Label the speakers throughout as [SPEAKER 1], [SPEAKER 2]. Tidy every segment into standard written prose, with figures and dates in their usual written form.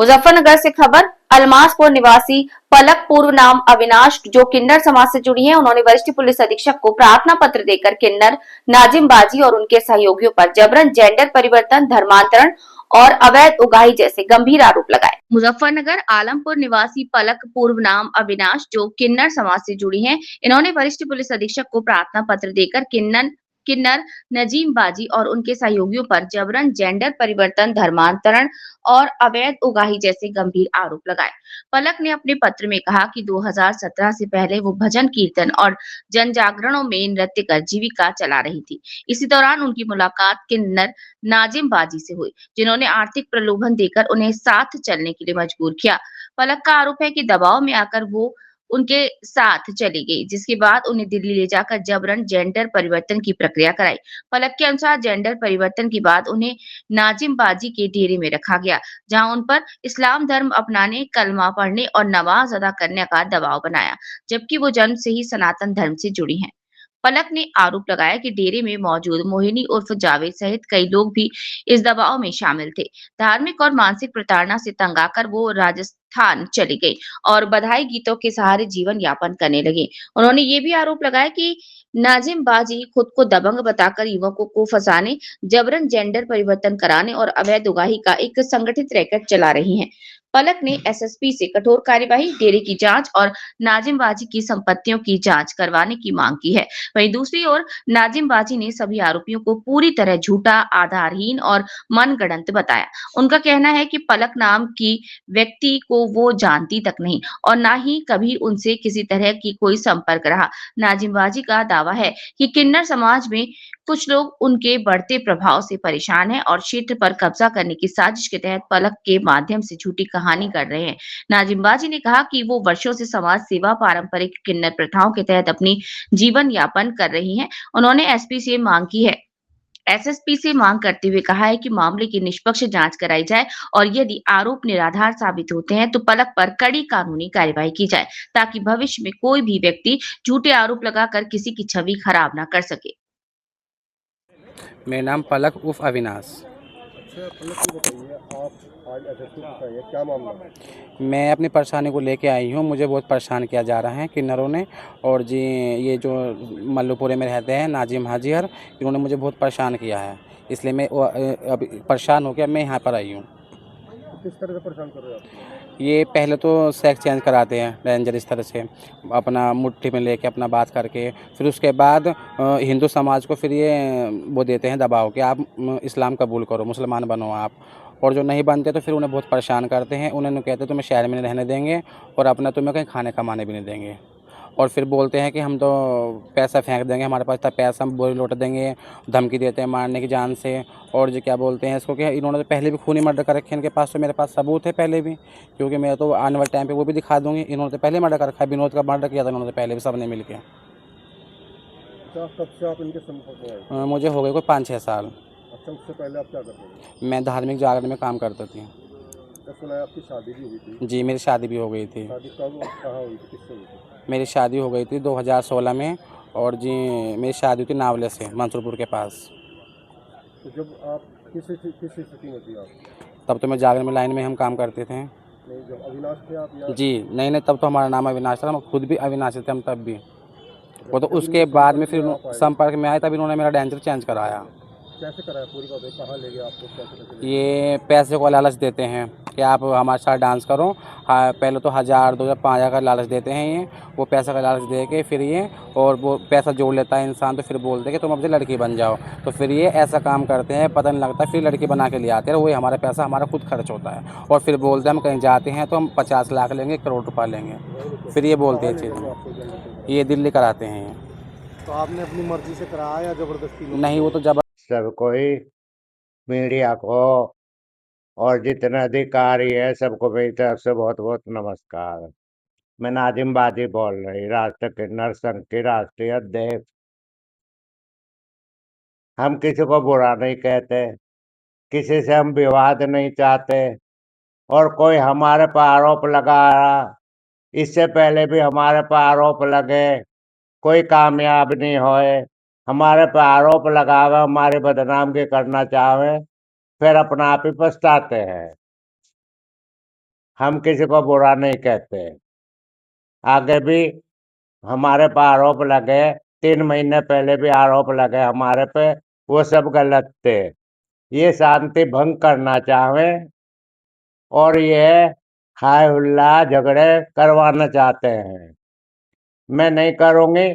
[SPEAKER 1] मुजफ्फरनगर से खबर। अलमासपुर निवासी पलक पूर्व नाम अविनाश जो किन्नर समाज से जुड़ी हैं, उन्होंने वरिष्ठ पुलिस अधीक्षक को प्रार्थना पत्र देकर किन्नर नाजिम बाजी और उनके सहयोगियों पर जबरन जेंडर परिवर्तन, धर्मांतरण और अवैध उगाही जैसे गंभीर आरोप लगाए। मुजफ्फरनगर आलमपुर निवासी पलक पूर्व नाम अविनाश जो किन्नर समाज से जुड़ी हैं, इन्होंने वरिष्ठ पुलिस अधीक्षक को प्रार्थना पत्र देकर किन्नर नजीम बाजी और उनके सहयोगियों पर जबरन जेंडर परिवर्तन, धर्मांतरण और अवैध उगाही जैसे गंभीर आरोप लगाए। पलक ने अपने पत्र में कहा कि 2017 से पहले वो भजन कीर्तन और जन जागरणों में नृत्य कर जीविका चला रही थी। इसी दौरान उनकी मुलाकात किन्नर नाजिम बाजी से हुई, जिन्होंने आर्थिक प्रलोभन देकर उन्हें साथ चलने के लिए मजबूर किया। पलक का आरोप है कि दबाव में आकर वो उनके साथ चली गई, जिसके बाद उन्हें दिल्ली ले जाकर जबरन जेंडर परिवर्तन की प्रक्रिया कराई। पलक के अनुसार जेंडर परिवर्तन के बाद उन्हें नाजिम बाजी के डेरे में रखा गया, जहां उन पर इस्लाम धर्म अपनाने, कलमा पढ़ने और नमाज अदा करने का दबाव बनाया, जबकि वो जन्म से ही सनातन धर्म से जुड़ी हैं। पलक ने आरोप लगाया कि डेरे में मौजूद मोहिनी उर्फ जावेद सहित कई लोग भी इस दबाव में शामिल थे। धार्मिक और मानसिक प्रताड़ना से तंग आकर वो राजस्थान चली गई और बधाई गीतों के सहारे जीवन यापन करने लगी। उन्होंने ये भी आरोप लगाया कि नाजिम बाजी खुद को दबंग बताकर युवकों को फंसाने, जबरन जेंडर परिवर्तन कराने और अवैध उगाही का एक संगठित रैकेट चला रही हैं। पलक ने एसएसपी से कठोर कार्यवाही, डेरे की जांच और नाजिम बाजी की संपत्तियों की जांच करवाने की मांग की है। वहीं दूसरी ओर नाजिम बाजी ने सभी आरोपियों को पूरी तरह झूठा, आधारहीन और मनगढ़ंत बताया। उनका कहना है कि पलक नाम की व्यक्ति को वो जानती तक नहीं और ना ही कभी उनसे किसी तरह की कोई संपर्क रहा। नाजिम बाजी का दावा है कि किन्नर समाज में कुछ लोग उनके बढ़ते प्रभाव से परेशान हैं और क्षेत्र पर कब्जा करने की साजिश के तहत पलक के माध्यम से झूठी कहानी कर रहे हैं। नाजिम बाजी ने कहा कि वो वर्षों से समाज सेवा, पारंपरिक किन्नर प्रथाओं के तहत अपनी जीवन यापन कर रही हैं। उन्होंने एसएसपी से मांग करते हुए कहा है कि मामले की निष्पक्ष जांच कराई जाए और यदि आरोप निराधार साबित होते हैं तो पलक पर कड़ी कानूनी कार्यवाही की जाए, ताकि भविष्य में कोई भी व्यक्ति झूठे आरोप लगाकर किसी की छवि खराब न कर सके।
[SPEAKER 2] मेरा नाम पलक उर्फ अविनाश।
[SPEAKER 3] अच्छा पलक जी बताइए, आप आज एसएसपी के आए हैं, क्या मामला है?
[SPEAKER 2] मैं अपनी परेशानी को लेके आई हूँ। मुझे बहुत परेशान किया जा रहा है किन्नरों ने, और जी ये जो मल्लूपुरे में रहते हैं नाजिम हाजिर, इन्होंने मुझे बहुत परेशान किया है। इसलिए मैं अभी परेशान होकर मैं यहाँ पर आई हूँ।
[SPEAKER 3] तो किस तरह से परेशान कर रहे हैं आपको?
[SPEAKER 2] ये पहले तो सेक्स चेंज कराते हैं डेंजर इस तरह से, अपना मुट्ठी में लेके अपना बात करके, फिर उसके बाद हिंदू समाज को फिर ये वो देते हैं दबाव कि आप इस्लाम कबूल करो, मुसलमान बनो आप। और जो नहीं बनते तो फिर उन्हें बहुत परेशान करते हैं। उन्हें कहते हैं तुम्हें शहर में नहीं रहने देंगे और अपना तुम्हें कहीं खाने कमाने भी नहीं देंगे। और फिर बोलते हैं कि हम तो पैसा फेंक देंगे, हमारे पास था पैसा, हम बोरी लौट देंगे। धमकी देते हैं मारने की जान से। और जो क्या बोलते हैं इसको कि इन्होंने तो पहले भी खूनी मर्डर कर रखे हैं, इनके पास तो मेरे पास सबूत है पहले भी, क्योंकि मैं तो आने वाले टाइम पे वो भी दिखा दूंगी। इन्होंने तो पहले मर्डर कर रखा है, विनोद का मर्डर किया था इन्होंने तो पहले भी सबने मिल के।
[SPEAKER 3] अच्छा, कब से आप इनके संपर्क में आए थे?
[SPEAKER 2] मुझे हो गए कोई 5-6 साल।
[SPEAKER 3] अच्छा, उससे पहले आप क्या करते थे?
[SPEAKER 2] मैं धार्मिक जागरण में काम करती थी।
[SPEAKER 3] क्या सुना है आपकी शादी भी हुई थी?
[SPEAKER 2] जी, मेरी शादी भी हो गई थी।
[SPEAKER 3] शादी कब और कहाँ हुई थी, किससे हुई थी?
[SPEAKER 2] मेरी शादी हो गई थी 2016 में। और जी मेरी शादी हुई थी नावले से, मंसूरपुर के पास।
[SPEAKER 3] तो जब आप किस स्थिति में थी आप?
[SPEAKER 2] तब तो मैं जागरण में लाइन में हम काम करते थे।
[SPEAKER 3] नहीं, जब अविनाश थे आप या
[SPEAKER 2] जी नहीं, तब तो हमारा नाम अविनाश था, हम खुद भी अविनाशी थे हम तब भी। वो तो
[SPEAKER 3] जब
[SPEAKER 2] उसके
[SPEAKER 3] इनके
[SPEAKER 2] बाद में
[SPEAKER 3] संपर्क
[SPEAKER 2] फिर
[SPEAKER 3] आप आए,
[SPEAKER 2] संपर्क में आए, तब इन्होंने मेरा डेंजर चेंज कराया।
[SPEAKER 3] कैसे कराया? पूरी बात है, कहाँ ले गए आपको, कैसे ले गए?
[SPEAKER 2] ये पैसे को लालच देते हैं कि आप हमारे साथ डांस करो। हाँ, पहले तो 1000, 2000, 5000 का लालच देते हैं ये। वो पैसा का लालच दे के फिर ये, और वो पैसा जोड़ लेता है इंसान, तो फिर बोलते हैं कि तुम अब से लड़की बन जाओ। तो फिर ये ऐसा काम करते हैं, पता नहीं लगता, फिर लड़की बना के ले आते हैं। वही हमारा पैसा हमारा खुद खर्च होता है। और फिर बोलते हैं हम कहीं जाते हैं तो हम 50 लाख लेंगे, 1 करोड़ रुपये लेंगे। फिर ये बोलते हैं
[SPEAKER 3] कहाँ ले गए थे
[SPEAKER 2] चीज़ें।
[SPEAKER 3] आपको जल्दी?
[SPEAKER 2] ये दिल्ली कराते हैं ये।
[SPEAKER 3] तो आपने अपनी मर्जी से कराया या जबरदस्ती लोग?
[SPEAKER 2] नहीं, वो तो जब
[SPEAKER 4] सबको ही, मीडिया को और जितने अधिकारी है सबको मेरी तरफ से बहुत बहुत नमस्कार। मैं नाजिम बाजी बोल रही, राष्ट्र किन्नर संघ के राष्ट्रीय अध्यक्ष। हम किसी को बुरा नहीं कहते, किसी से हम विवाद नहीं चाहते, और कोई हमारे पर आरोप लगा रहा, इससे पहले भी हमारे पर आरोप लगे, कोई कामयाब नहीं होए, हमारे पर आरोप लगावे, हमारी बदनामी करना चाहे, फिर अपना आप ही पछताते हैं। हम किसी को बुरा नहीं कहते। आगे भी हमारे पे आरोप लगे, 3 महीने पहले भी आरोप लगे हमारे पे, वो सब गलत थे। ये शांति भंग करना चाहे और ये हाय हुल्ला झगड़े करवाना चाहते हैं। मैं नहीं करूंगी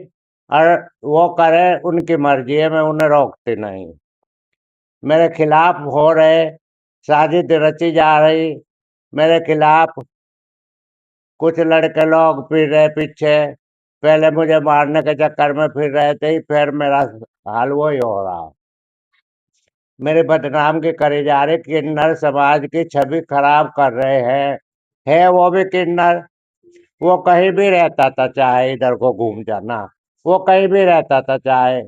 [SPEAKER 4] और वो करे उनकी मर्जी है, मैं उन्हें रोकती नहीं। मेरे खिलाफ हो रहे साजिश रची जा रही, मेरे खिलाफ कुछ लड़के लोग फिर रहे पीछे, पहले मुझे मारने के चक्कर में फिर रहे थे, फिर मेरा हाल वही हो रहा। मेरे बदनाम की करी जा रही, किन्नर समाज की छवि खराब कर रहे हैं। है वो भी किन्नर, वो कहीं भी रहता था, चाहे इधर को घूम जाना, वो कहीं भी रहता था, चाहे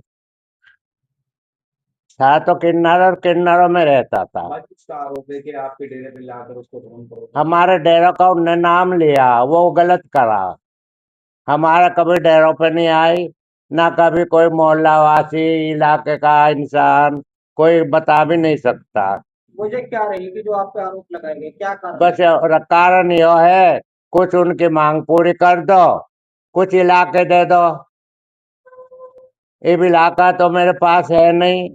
[SPEAKER 4] था तो किन्नर और किन्नरों में रहता था।
[SPEAKER 2] उसका आरोप है कि आपके डेरे पे लाकर उसको फोन करो।
[SPEAKER 4] हमारे डेरों का उनने नाम लिया, वो गलत करा। हमारे कभी डेरों पे नहीं आई, ना कभी कोई मोहल्लावासी इलाके का इंसान कोई बता भी नहीं सकता।
[SPEAKER 5] वजह क्या रहेगी जो आप पे आरोप लगाए गए, क्या कारण?
[SPEAKER 4] बस कारण यो है, कुछ उनकी मांग पूरी कर दो, कुछ इलाके दे दो। ये इलाका तो मेरे पास है नहीं,